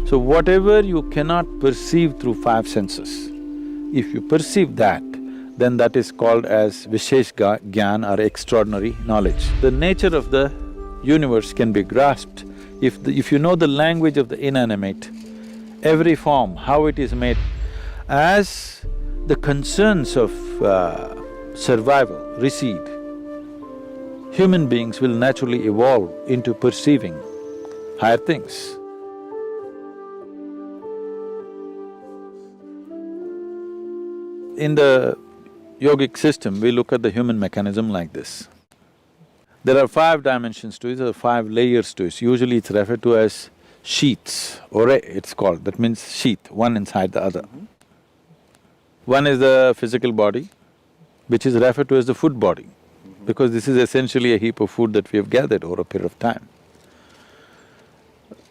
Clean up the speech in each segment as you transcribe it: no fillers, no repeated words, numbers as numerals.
So whatever you cannot perceive through five senses, if you perceive that, then that is called as Vishesh Gyan or extraordinary knowledge. The nature of the universe can be grasped if you know the language of the inanimate, every form, how it is made. As the concerns of survival recede, human beings will naturally evolve into perceiving higher things. In the yogic system, we look at the human mechanism like this. There are five dimensions to it, there are five layers to it. Usually it's referred to as sheaths, ore it's called, that means sheath, one inside the other. One is the physical body, which is referred to as the food body, because this is essentially a heap of food that we have gathered over a period of time.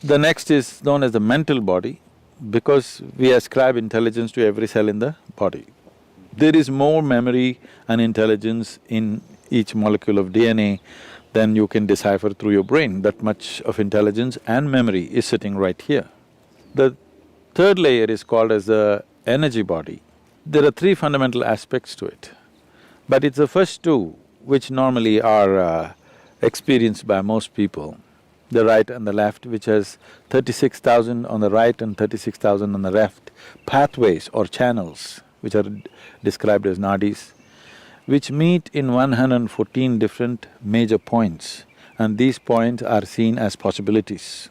The next is known as the mental body, because we ascribe intelligence to every cell in the body. There is more memory and intelligence in each molecule of DNA than you can decipher through your brain. That much of intelligence and memory is sitting right here. The third layer is called as the energy body. There are three fundamental aspects to it, but it's the first two which normally are experienced by most people, the right and the left, which has 36,000 on the right and 36,000 on the left, pathways or channels, which are described as nadis, which meet in 114 different major points, and these points are seen as possibilities.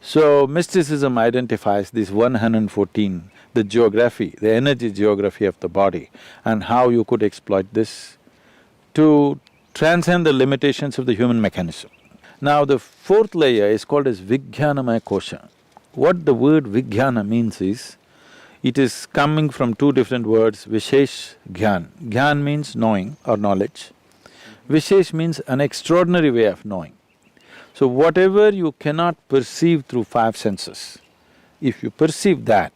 So, mysticism identifies these 114, the geography, the energy geography of the body, and how you could exploit this to transcend the limitations of the human mechanism. Now, the fourth layer is called as Vijnanamaya Kosha. What the word Vijnana means is, it is coming from two different words, Vishesh Gyan. Gyan means knowing or knowledge. Vishesh means an extraordinary way of knowing. So whatever you cannot perceive through five senses, if you perceive that,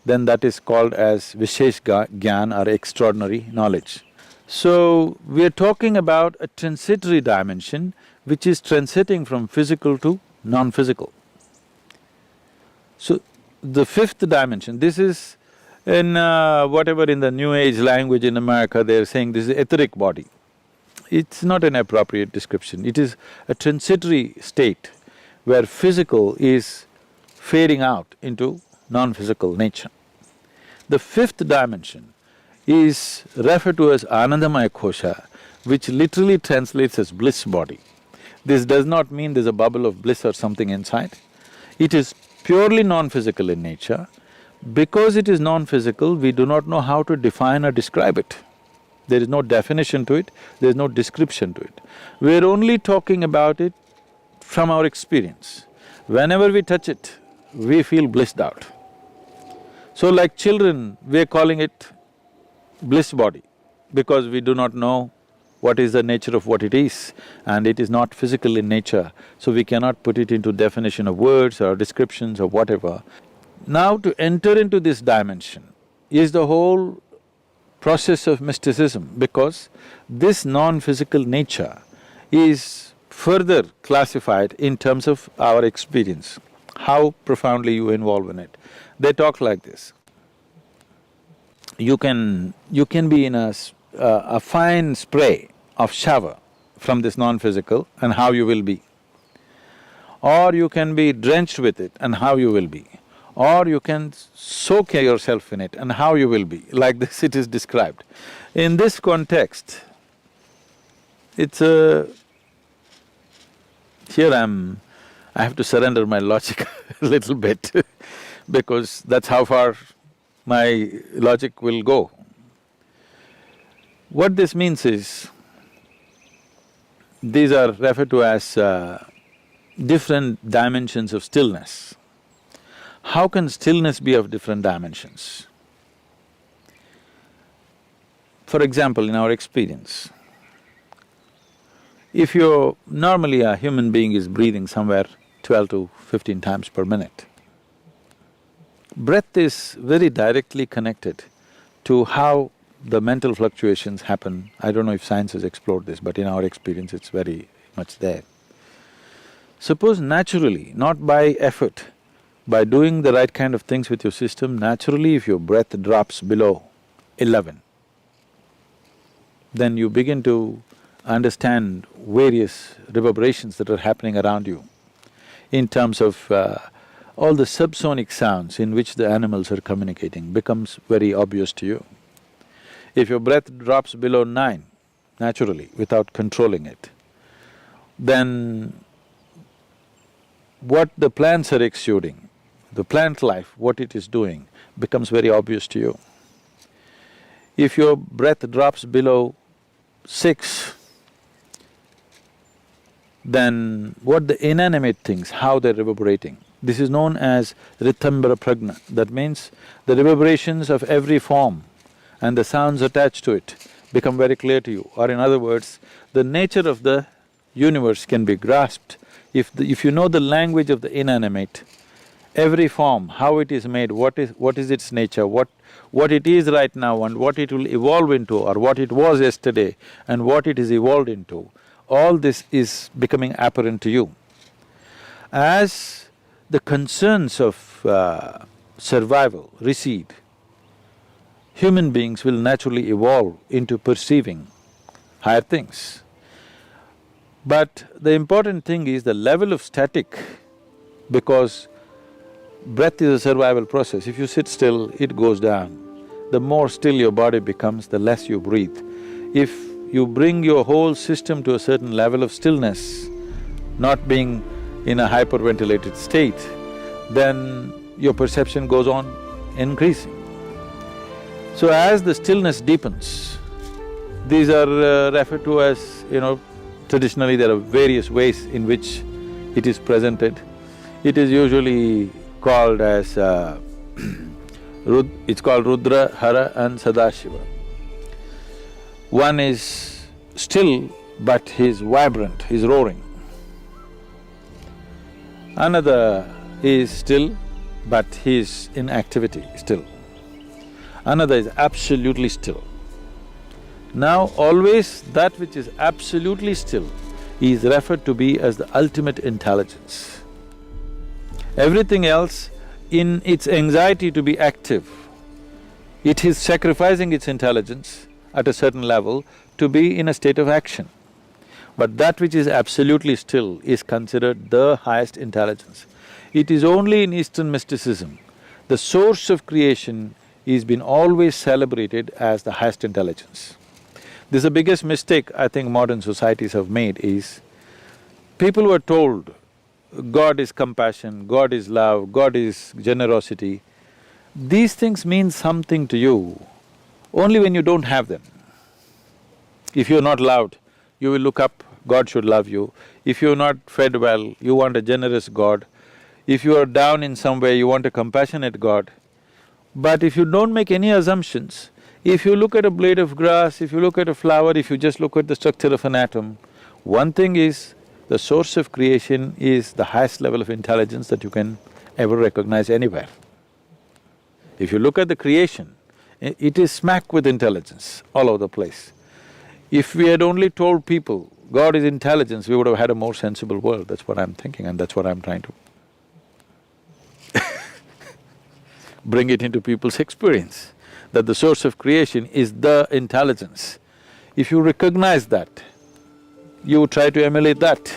then that is called as Vishesh Gyan or extraordinary knowledge. So, we are talking about a transitory dimension which is transiting from physical to non-physical. So, the fifth dimension, this is in whatever in the New Age language in America, they're saying this is etheric body. It's not an appropriate description, it is a transitory state where physical is fading out into non-physical nature. The fifth dimension is referred to as Anandamaya Kosha, which literally translates as bliss body. This does not mean there's a bubble of bliss or something inside. It is purely non-physical in nature. Because it is non-physical, we do not know how to define or describe it. There is no definition to it, there is no description to it. We're only talking about it from our experience. Whenever we touch it, we feel blissed out. So like children, we're calling it bliss body, because we do not know what is the nature of what it is, and it is not physical in nature, so we cannot put it into definition of words or descriptions or whatever. Now to enter into this dimension is the whole process of mysticism, because this non-physical nature is further classified in terms of our experience, how profoundly you involve in it. They talk like this. You can be in a fine spray of shower from this non-physical and how you will be. Or you can be drenched with it and how you will be. Or you can soak yourself in it and how you will be. Like this it is described. In this context, it's a… here I have to surrender my logic a little bit because that's how far my logic will go. What this means is, these are referred to as different dimensions of stillness. How can stillness be of different dimensions? For example, in our experience, if you're… normally a human being is breathing somewhere 12 to 15 times per minute. Breath is very directly connected to how the mental fluctuations happen. I don't know if science has explored this, but in our experience it's very much there. Suppose naturally, not by effort, By doing the right kind of things with your system, naturally if your breath drops below 11, then you begin to understand various reverberations that are happening around you in terms of all the subsonic sounds in which the animals are communicating becomes very obvious to you. If your breath drops below 9, naturally, without controlling it, then what the plants are exuding, the plant life, what it is doing, becomes very obvious to you. If your breath drops below 6, then what the inanimate things, how they're reverberating, this is known as rithambara pragna. That means the reverberations of every form and the sounds attached to it become very clear to you. Or in other words, the nature of the universe can be grasped. If you know the language of the inanimate, every form, how it is made, what is its nature, what it is right now and what it will evolve into, or what it was yesterday and what it is evolved into, all this is becoming apparent to you. As the concerns of survival recede, human beings will naturally evolve into perceiving higher things. But the important thing is the level of static, because breath is a survival process. If you sit still, it goes down. The more still your body becomes, the less you breathe. If you bring your whole system to a certain level of stillness, not being in a hyperventilated state, then your perception goes on increasing. So as the stillness deepens, these are referred to as, traditionally there are various ways in which it is presented. It is usually called as it's called Rudra, Hara and Sadashiva. One is still, but he's vibrant, he's roaring. Another is still, but he's in activity still. Another is absolutely still. Now always that which is absolutely still is referred to be as the ultimate intelligence. Everything else, in its anxiety to be active, it is sacrificing its intelligence at a certain level to be in a state of action. But that which is absolutely still is considered the highest intelligence. It is only in Eastern mysticism, the source of creation is been always celebrated as the highest intelligence. This is the biggest mistake I think modern societies have made is, people were told God is compassion, God is love, God is generosity. These things mean something to you only when you don't have them. If you're not loved, you will look up, God should love you. If you're not fed well, you want a generous God. If you are down in some way, you want a compassionate God. But if you don't make any assumptions, if you look at a blade of grass, if you look at a flower, if you just look at the structure of an atom, one thing is, the source of creation is the highest level of intelligence that you can ever recognize anywhere. If you look at the creation, it is smack with intelligence all over the place. If we had only told people God is intelligence, we would have had a more sensible world. That's what I'm thinking and that's what I'm trying to bring it into people's experience, that the source of creation is the intelligence. If you recognize that, you try to emulate that.